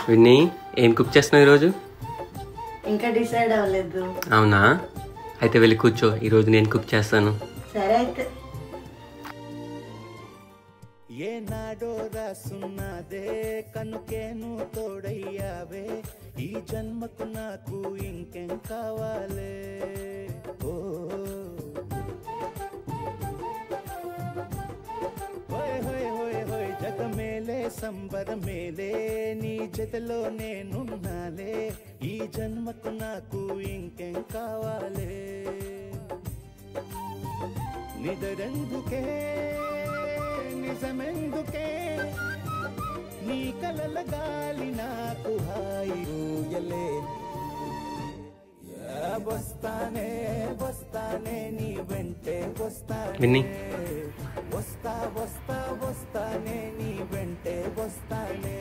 Winnie ఏం cook చేస్తున్నావు ఈరోజు? ఇంకా డిసైడ్ అవ్వలేదు. అవునా, అయితే వెళ్ళి కూర్చో, ఈరోజు నేను కుక్ చేస్తాను. సరే అయితే. ఏ నాడో రాసున్నదే కనుకేను తోడయ్యావే, ఈ జన్మకు నాకు ఇంకేం కావాలే. ఓ హోయ్ హోయ్ హోయ్ హోయ్ జగమేలే సంబరమేలే, నీ జతలో నేనున్నాలే, ఈ జన్మకు నాకు ఇంకేం కావాలే. నిదరెందుకే నిజమెందుకే, నీ కలల గాలి నాకు హాయిలే. వస్తానే వస్తానే నీ వెంటే వస్తానే, వస్తా వస్తా వస్తానే నీ వెంటే వస్తానే.